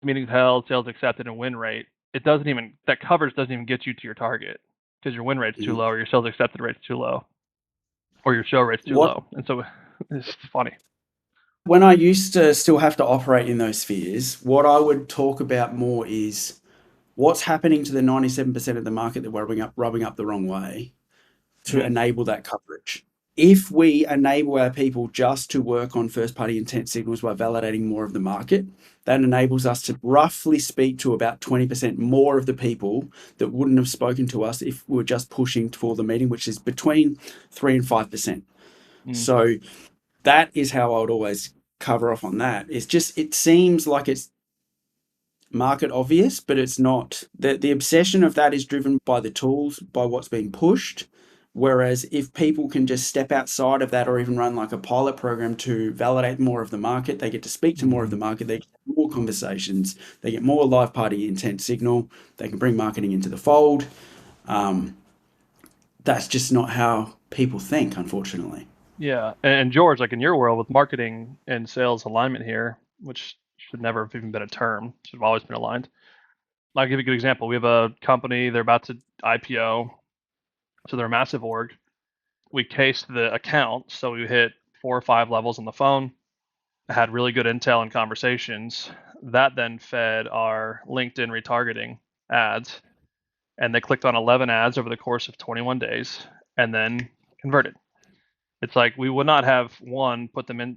Speaker 1: meetings held, sales accepted, and win rate, that coverage doesn't even get you to your target because your win rate's too low, or your sales accepted rate's too low, or your show rate's too low. And so it's funny.
Speaker 3: When I used to still have to operate in those spheres, what I would talk about more is what's happening to the 97% of the market that we're rubbing up the wrong way to enable that coverage. If we enable our people just to work on first-party intent signals by validating more of the market, that enables us to roughly speak to about 20% more of the people that wouldn't have spoken to us if we were just pushing for the meeting, which is between 3 and 5%. So that is how I would always cover off on that. It's just, it seems like it's market obvious, but it's not. The obsession of that is driven by the tools, by what's being pushed. Whereas if people can just step outside of that or even run like a pilot program to validate more of the market, they get to speak to more of the market, they get more conversations, they get more live party intent signal, they can bring marketing into the fold. That's just not how people think, unfortunately.
Speaker 1: Yeah. And George, like in your world with marketing and sales alignment here, which should never have even been a term, should have always been aligned. I'll give you a good example. We have a company, they're about to IPO. So they're a massive org. We cased the account. So we hit 4 or 5 levels on the phone, had really good intel and conversations. That then fed our LinkedIn retargeting ads. And they clicked on 11 ads over the course of 21 days and then converted. It's like we would not have put them in.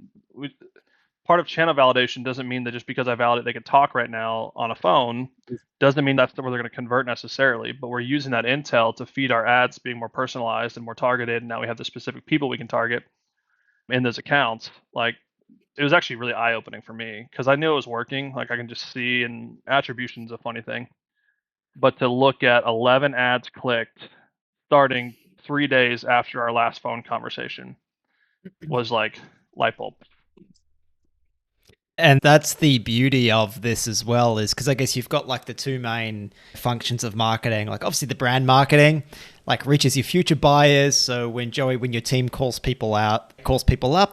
Speaker 1: Part of channel validation doesn't mean that just because I validate they can talk right now on a phone doesn't mean that's where they're going to convert necessarily. But we're using that intel to feed our ads being more personalized and more targeted. And now we have the specific people we can target in those accounts. Like it was actually really eye-opening for me because I knew it was working. Like I can just see, and attribution's a funny thing. But to look at 11 ads clicked starting 3 days after our last phone conversation was like light bulb.
Speaker 2: And that's the beauty of this as well, is because I guess you've got like the two main functions of marketing. Like obviously the brand marketing, like reaches your future buyers. So when your team calls people up,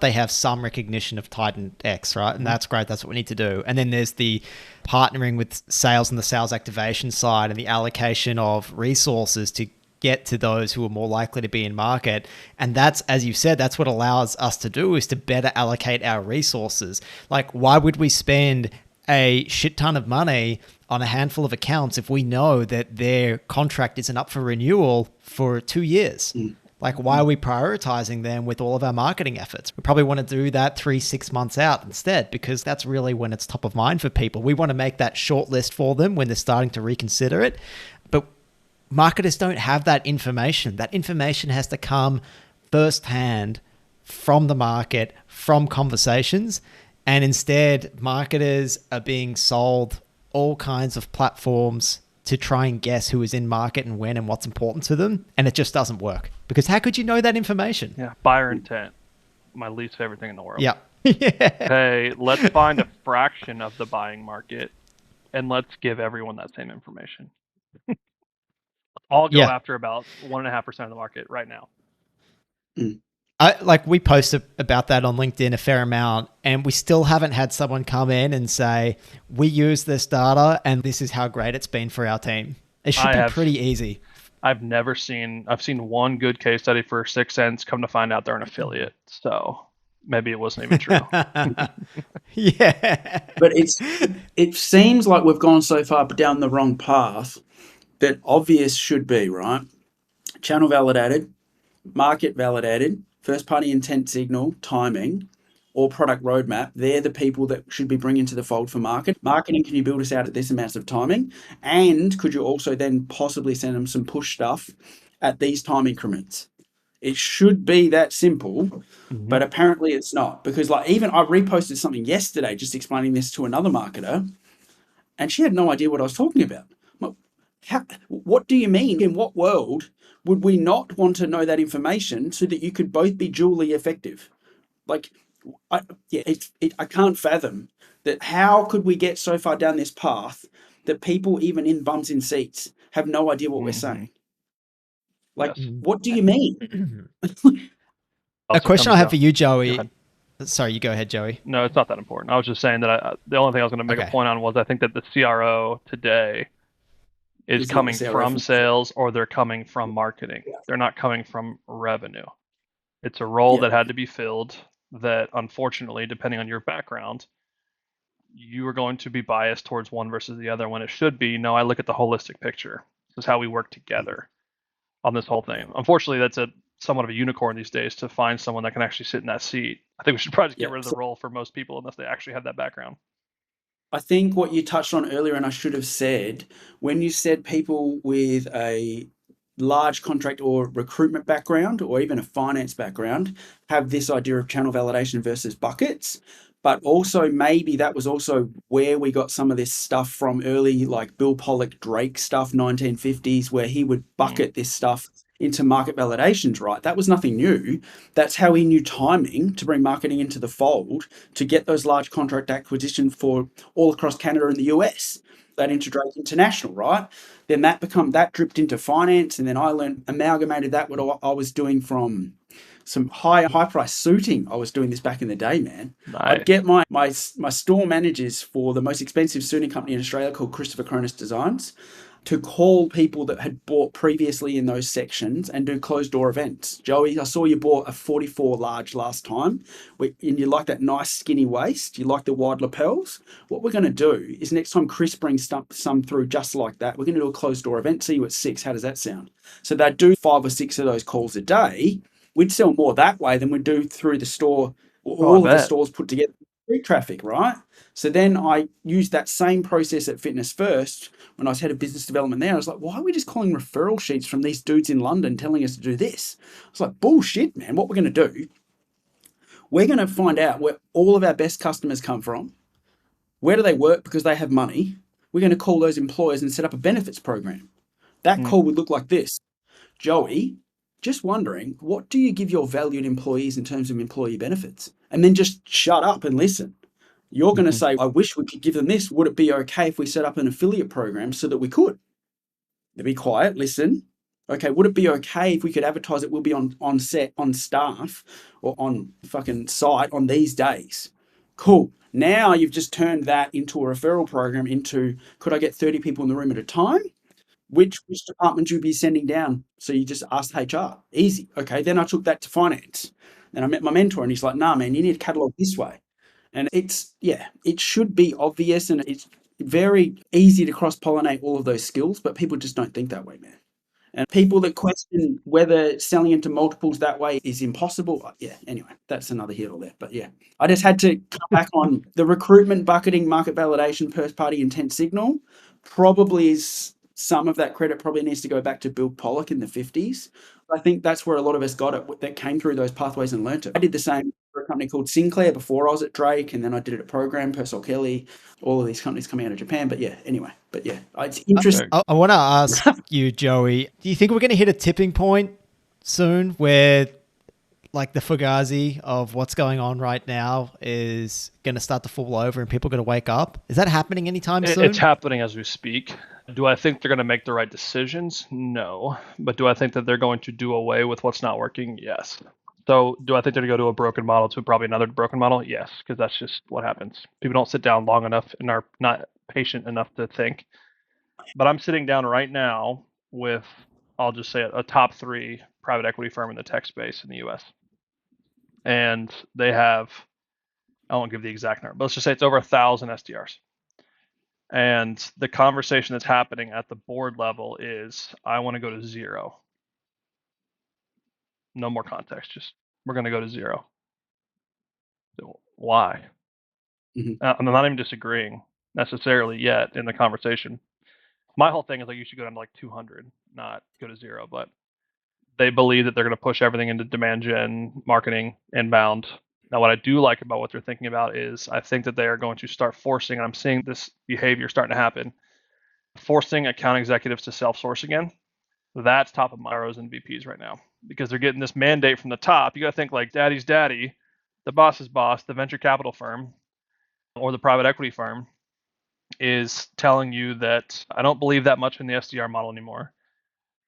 Speaker 2: they have some recognition of Titanx, right? And that's great. That's what we need to do. And then there's the partnering with sales and the sales activation side and the allocation of resources to get to those who are more likely to be in market. And that's, as you said, that's what allows us to do, is to better allocate our resources. Like, why would we spend a shit ton of money on a handful of accounts if we know that their contract isn't up for renewal for 2 years? Like, why are we prioritizing them with all of our marketing efforts? We probably want to do that 3-6 months out instead, because that's really when it's top of mind for people. We want to make that short list for them when they're starting to reconsider it. But marketers don't have that information. That information has to come firsthand from the market, from conversations. And instead, marketers are being sold all kinds of platforms to try and guess who is in market and when and what's important to them. And it just doesn't work, because how could you know that information?
Speaker 1: Yeah, buyer intent, my least favorite thing in the world.
Speaker 2: Yeah.
Speaker 1: Hey, let's find a fraction of the buying market and let's give everyone that same information. I'll go after about 1.5% of the market right now.
Speaker 2: We posted about that on LinkedIn a fair amount, and we still haven't had someone come in and say, we use this data and this is how great it's been for our team. It should be pretty easy.
Speaker 1: I've seen one good case study for 6 cents, come to find out they're an affiliate. So maybe it wasn't even true.
Speaker 2: Yeah.
Speaker 3: But it seems like we've gone so far down the wrong path that obvious should be, right? Channel validated, market validated, first party intent signal, timing, or product roadmap. They're the people that should be bringing to the fold for marketing. Can you build us out at this amount of timing? And could you also then possibly send them some push stuff at these time increments? It should be that simple, but apparently it's not, because like even I reposted something yesterday just explaining this to another marketer, and she had no idea what I was talking about. What do you mean? In what world would we not want to know that information so that you could both be dually effective? Like, I can't fathom that. How could we get so far down this path that people, even in bums in seats, have no idea what we're saying? Like, what do you mean?
Speaker 2: A question I have for you, Joey. Sorry, you go ahead, Joey.
Speaker 1: No, it's not that important. I was just saying that the only thing I was going to make a point on was I think that the CRO today is coming from sales, or they're coming from marketing. They're not coming from revenue. It's a role that had to be filled that, unfortunately, depending on your background, you are going to be biased towards one versus the other, when it should be, no, I look at the holistic picture. This is how we work together on this whole thing. Unfortunately, that's somewhat of a unicorn these days to find someone that can actually sit in that seat. I think we should probably get rid of the role for most people unless they actually have that background.
Speaker 3: I think what you touched on earlier, and I should have said, when you said people with a large contract or recruitment background, or even a finance background, have this idea of channel validation versus buckets, but also maybe that was also where we got some of this stuff from early, like Bill Pollock, Drake stuff, 1950s, where he would bucket this stuff into market validations, right? That was nothing new. That's how he knew timing to bring marketing into the fold to get those large contract acquisitions for all across Canada and the US. That into Drake International, right? Then that dripped into finance, and then I amalgamated that what I was doing from some high price suiting. I was doing this back in the day, man.
Speaker 1: Nice.
Speaker 3: I'd get my store managers for the most expensive suiting company in Australia called Christopher Cronus Designs to call people that had bought previously in those sections and do closed door events. Joey, I saw you bought a 44 large last time, and you like that nice skinny waist, you like the wide lapels. What we're going to do is next time Chris brings some through just like that, we're going to do a closed door event, see you at 6. How does that sound? So they'd do 5 or 6 of those calls a day. We'd sell more that way than we'd do through the store, all of the stores put together, free traffic, right? So then I used that same process at Fitness First when I was head of business development there. I was like, why are we just calling referral sheets from these dudes in London telling us to do this? I was like, bullshit, man. What we're going to do, We're going to find out where all of our best customers come from. Where do they work because they have money? We're going to call those employers and set up a benefits program. That call would look like this. Joey, just wondering, what do you give your valued employees in terms of employee benefits? And then just shut up and listen. You're going to say, I wish we could give them this. Would it be okay if we set up an affiliate program so that we could? They'll be quiet, listen. Okay, would it be okay if we could advertise it? We'll be on set, on staff, or on fucking site on these days. Cool. Now you've just turned that into a referral program into, could I get 30 people in the room at a time? Which department you be sending down? So you just asked HR. Easy. Okay, then I took that to finance. Then I met my mentor and he's like, nah, man, you need to catalog this way. And it should be obvious and it's very easy to cross-pollinate all of those skills, but people just don't think that way, man. And people that question whether selling into multiples that way is impossible. Anyway, that's another hurdle there. But I just had to come back on the recruitment, bucketing, market validation, first-party intent signal. Probably is some of that credit probably needs to go back to Bill Pollock in the 50s. I think that's where a lot of us got it, that came through those pathways and learnt it. I did the same for a company called Sinclair before I was at Drake, and then I did it at Program, Purcell Kelly, all of these companies coming out of Japan. But it's interesting.
Speaker 2: I want to ask you, Joey, do you think we're going to hit a tipping point soon where like the fugazi of what's going on right now is going to start to fall over and people are going to wake up? Is that happening anytime soon?
Speaker 1: It's happening as we speak. Do I think they're going to make the right decisions? No. But do I think that they're going to do away with what's not working? Yes. So do I think they're going to go to a broken model to probably another broken model? Yes, because that's just what happens. People don't sit down long enough and are not patient enough to think. But I'm sitting down right now with, I'll just say, a top 3 private equity firm in the tech space in the US. And they have, I won't give the exact number, but let's just say it's over 1,000 SDRs. And the conversation that's happening at the board level is, I want to go to 0. No more context, just we're going to go to 0. So why? I'm not even disagreeing necessarily yet in the conversation. My whole thing is like, you should go down to like 200, not go to 0. But they believe that they're going to push everything into demand gen, marketing, inbound. Now, what I do like about what they're thinking about is I think that they are going to start forcing, and I'm seeing this behavior starting to happen, forcing account executives to self-source again. That's top of my ROs and VPs right now because they're getting this mandate from the top. You got to think like daddy's daddy, the boss's boss, the venture capital firm or the private equity firm is telling you that I don't believe that much in the SDR model anymore.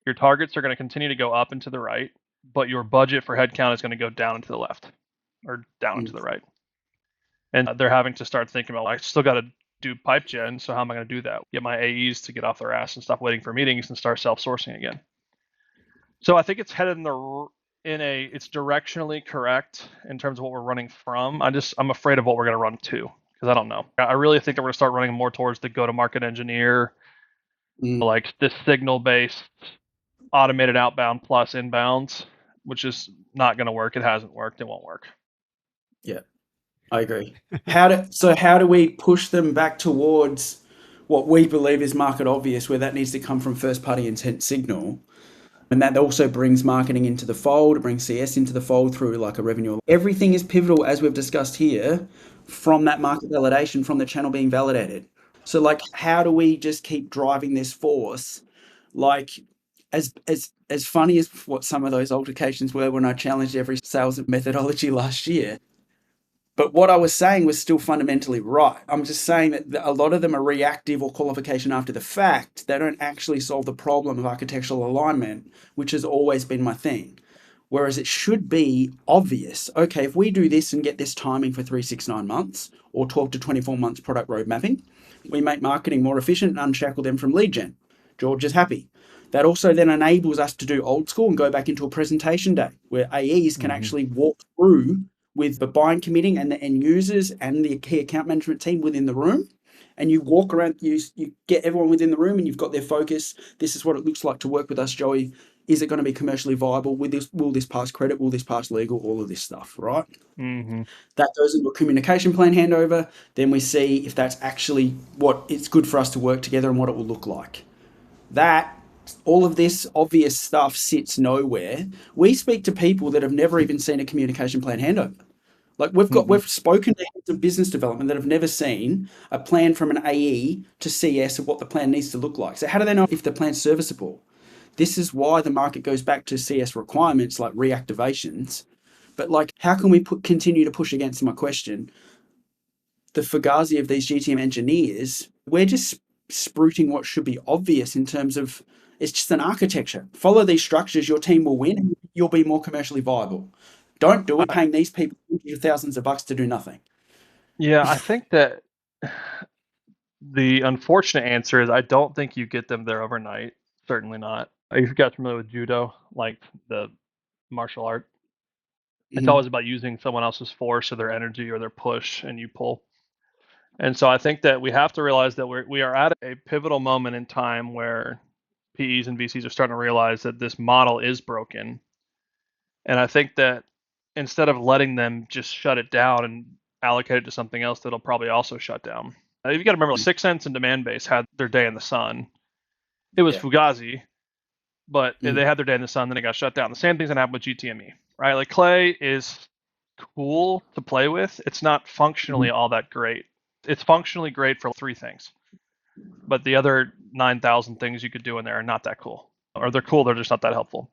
Speaker 1: Your targets are going to continue to go up and to the right, but your budget for headcount is going to go down and to the left or down and to the right. And they're having to start thinking about, I still got to do pipe gen, so how am I going to do that? Get my AEs to get off their ass and stop waiting for meetings and start self-sourcing again. So I think it's headed it's directionally correct in terms of what we're running from. I'm afraid of what we're going to run to because I don't know. I really think that we're going to start running more towards the go-to-market engineer, like this signal-based automated outbound plus inbounds, which is not going to work. It hasn't worked. It won't work.
Speaker 3: Yeah. I agree. How do we push them back towards what we believe is market obvious, where that needs to come from first party intent signal? And that also brings marketing into the fold, it brings CS into the fold through like a revenue. Everything is pivotal, as we've discussed here, from that market validation, from the channel being validated. So like, how do we just keep driving this force? Like as funny as what some of those altercations were when I challenged every sales methodology last year, but what I was saying was still fundamentally right. I'm just saying that a lot of them are reactive or qualification after the fact. They don't actually solve the problem of architectural alignment, which has always been my thing. Whereas it should be obvious. Okay, if we do this and get this timing for 3, 6, 9 months or 12 to 24 months product road mapping, we make marketing more efficient and unshackle them from lead gen. George is happy. That also then enables us to do old school and go back into a presentation day where AEs can actually walk through with the buying committee and the end users and the key account management team within the room. And you walk around, you get everyone within the room and you've got their focus. This is what it looks like to work with us, Joey. Is it going to be commercially viable? Will this pass credit? Will this pass legal? All of this stuff, right? That goes into a communication plan handover. Then we see if that's actually what it's good for us to work together and what it will look like. All of this obvious stuff sits nowhere. We speak to people that have never even seen a communication plan handover. Like we've spoken to heads of business development that have never seen a plan from an AE to CS of what the plan needs to look like. So how do they know if the plan's serviceable? This is why the market goes back to CS requirements like reactivations. But like, how can we continue to push against my question? The fugazi of these GTM engineers, we're just spruiting what should be obvious in terms of it's just an architecture. Follow these structures, your team will win, and you'll be more commercially viable. Don't do it paying these people thousands of bucks to do nothing.
Speaker 1: Yeah, I think that the unfortunate answer is I don't think you get them there overnight. Certainly not. If you guys familiar with judo, like the martial art, it's always about using someone else's force or their energy or their push, and you pull. And so I think that we have to realize that we are at a pivotal moment in time where PEs and VCs are starting to realize that this model is broken. And I think that instead of letting them just shut it down and allocate it to something else that'll probably also shut down. You got to remember, 6 Sense and Demand Base had their day in the sun. It was Fugazi, but they had their day in the sun, then it got shut down. The same thing's gonna happen with GTME, right? Like Clay is cool to play with. It's not functionally all that great. It's functionally great for 3 things, but the other 9,000 things you could do in there are not that cool, or they're cool, they're just not that helpful.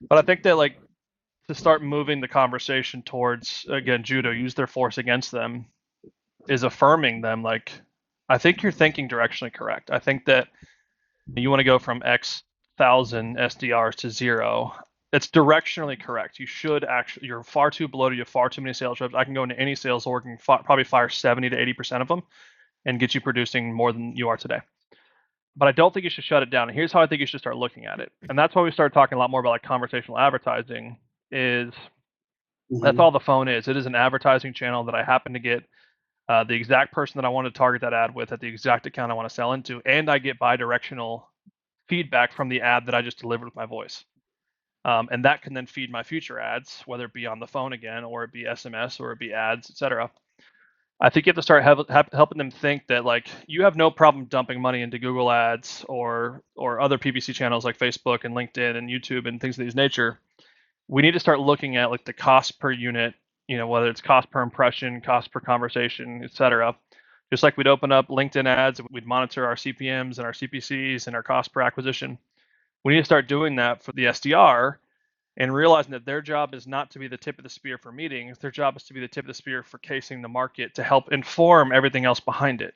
Speaker 1: But I think that like to start moving the conversation towards, again, judo, use their force against them, is affirming them. Like, I think you're thinking directionally correct. I think that you want to go from X thousand SDRs to 0. It's directionally correct. You should actually, you're far too bloated. You have far too many sales reps. I can go into any sales org and probably fire 70 to 80% of them and get you producing more than you are today. But I don't think you should shut it down. And here's how I think you should start looking at it. And that's why we started talking a lot more about like conversational advertising. That's all the phone is. It is an advertising channel that I happen to get the exact person that I want to target that ad with at the exact account I want to sell into, and I get bi-directional feedback from the ad that I just delivered with my voice. And that can then feed my future ads, whether it be on the phone again, or it be SMS, or it be ads, etc. I think you have to start helping them think that like you have no problem dumping money into Google ads or other PPC channels like Facebook and LinkedIn and YouTube and things of this nature. We need to start looking at like the cost per unit, whether it's cost per impression, cost per conversation, etc. Just like we'd open up LinkedIn ads, we'd monitor our CPMs and our CPCs and our cost per acquisition. We need to start doing that for the SDR and realizing that their job is not to be the tip of the spear for meetings. Their job is to be the tip of the spear for casing the market to help inform everything else behind it.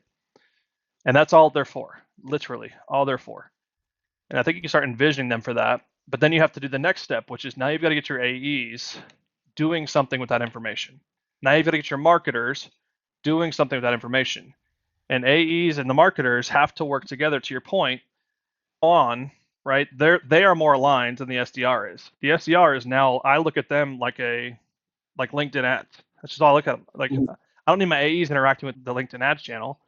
Speaker 1: And that's all they're for, literally, all they're for. And I think you can start envisioning them for that. But then you have to do the next step, which is now you've got to get your AEs doing something with that information. Now you've got to get your marketers doing something with that information. And AEs and the marketers have to work together, to your point, right? They are more aligned than the SDR is. The SDR is now, I look at them like LinkedIn ads. That's just all I look at them. Like, I don't need my AEs interacting with the LinkedIn ads channel.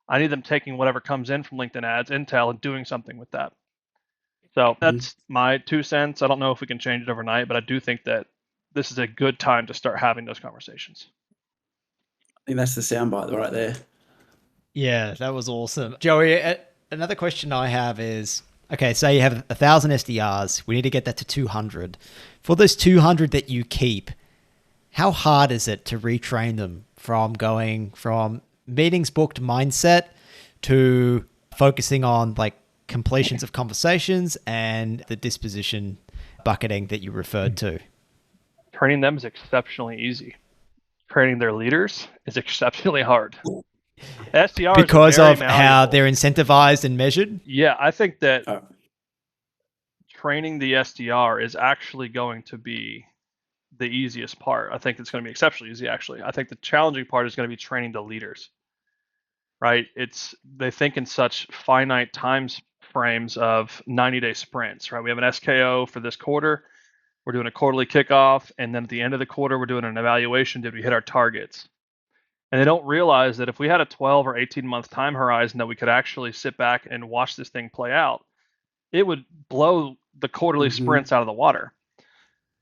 Speaker 1: I need them taking whatever comes in from LinkedIn ads, intel, and doing something with that. So that's my 2 cents. I don't know if we can change it overnight, but I do think that this is a good time to start having those conversations.
Speaker 3: I think that's the soundbite right there.
Speaker 2: Yeah, that was awesome. Joey, another question I have is, okay, say you have 1,000 SDRs. We need to get that to 200. For those 200 that you keep, how hard is it to retrain them from going from meetings booked mindset to focusing on like completions of conversations and the disposition bucketing that you referred to?
Speaker 1: Training them is exceptionally easy. Training their leaders is exceptionally hard. SDRs
Speaker 2: because of
Speaker 1: malleable.
Speaker 2: How they're incentivized and measured?
Speaker 1: Yeah, I think that training the SDR is actually going to be the easiest part. I think it's going to be exceptionally easy, actually. I think the challenging part is going to be training the leaders, right? They think in such finite times frames of 90-day sprints, right? We have an SKO for this quarter. We're doing a quarterly kickoff. And then at the end of the quarter, we're doing an evaluation. Did we hit our targets? And they don't realize that if we had a 12 or 18-month time horizon that we could actually sit back and watch this thing play out, it would blow the quarterly sprints out of the water.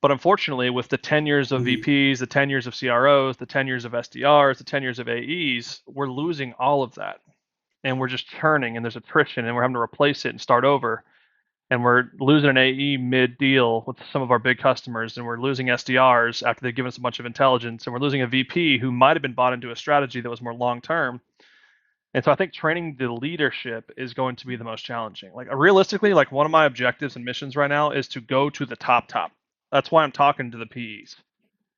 Speaker 1: But unfortunately, with the 10 years of VPs, the 10 years of CROs, the 10 years of SDRs, the 10 years of AEs, we're losing all of that. And we're just churning, and there's attrition, and we're having to replace it and start over. and we're losing an AE mid-deal with some of our big customers, and we're losing SDRs after they've given us a bunch of intelligence, and we're losing a VP who might have been bought into a strategy that was more long-term. And so I think training the leadership is going to be the most challenging. Like realistically, like one of my objectives and missions right now is to go to the top. That's why I'm talking to the PEs.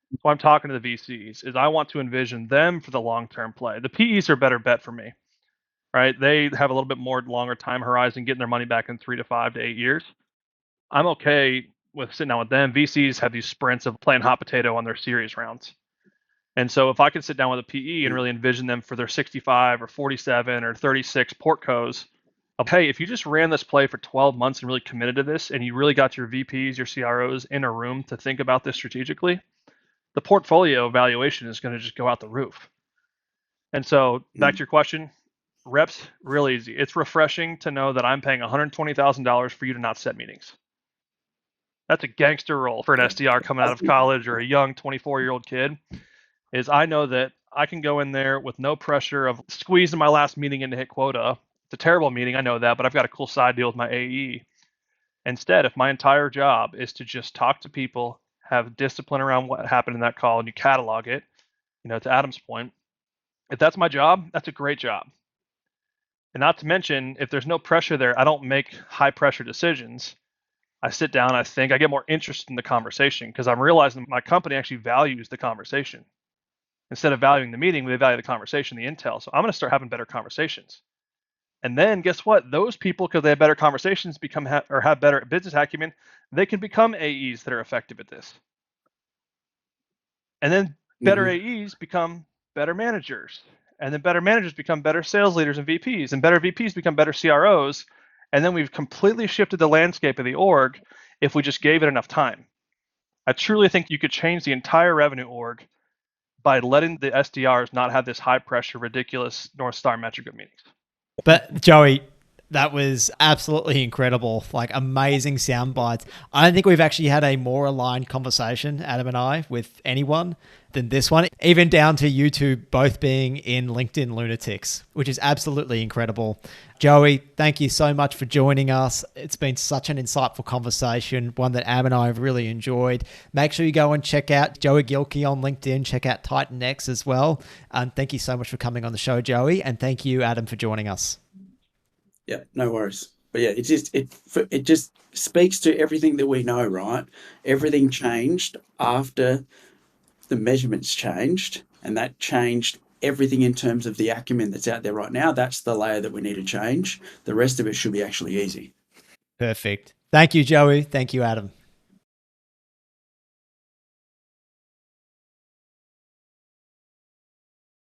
Speaker 1: That's why I'm talking to the VCs, is I want to envision them for the long-term play. The PEs are a better bet for me, right? They have a little bit more longer time horizon, getting their money back in 3 to 5 to 8 years. I'm okay with sitting down with them. VCs have these sprints of playing hot potato on their series rounds. And so if I could sit down with a PE and really envision them for their 65 or 47 or 36 portcos, of, hey, if you just ran this play for 12 months and really committed to this, and you really got your VPs, your CROs in a room to think about this strategically, the portfolio valuation is going to just go out the roof. And so back to your question, reps, real easy. It's refreshing to know that I'm paying $120,000 for you to not set meetings. That's a gangster role for an SDR coming out of college or a young 24-year-old kid. Is I know that I can go in there with no pressure of squeezing my last meeting in to hit quota. It's a terrible meeting, I know that, but I've got a cool side deal with my AE. Instead, if my entire job is to just talk to people, have discipline around what happened in that call, and you catalog it, to Adam's point, if that's my job, that's a great job. And not to mention, if there's no pressure there, I don't make high pressure decisions. I sit down, I think, I get more interested in the conversation because I'm realizing my company actually values the conversation. Instead of valuing the meeting, they value the conversation, the intel. So I'm going to start having better conversations. And then guess what? Those people, because they have better conversations, or have better business acumen, they can become AEs that are effective at this. And then better AEs become better managers. And then better managers become better sales leaders and VPs. And better VPs become better CROs. And then we've completely shifted the landscape of the org if we just gave it enough time. I truly think you could change the entire revenue org by letting the SDRs not have this high pressure, ridiculous North Star metric of meetings.
Speaker 2: But Joey, that was absolutely incredible. Like amazing sound bites. I don't think we've actually had a more aligned conversation, Adem and I, with anyone than this one, even down to you two both being in LinkedIn lunatics, which is absolutely incredible. Joey, thank you so much for joining us. It's been such an insightful conversation, one that Adem and I have really enjoyed. Make sure you go and check out Joey Gilkey on LinkedIn, check out Titanx as well. And thank you so much for coming on the show, Joey. And thank you, Adem, for joining us.
Speaker 3: Yeah, no worries. But yeah, it just speaks to everything that we know, right? Everything changed after the measurements changed, and that changed everything in terms of the acumen that's out there right now. That's the layer that we need to change. The rest of it should be actually easy.
Speaker 2: Perfect. Thank you, Joey. Thank you, Adem.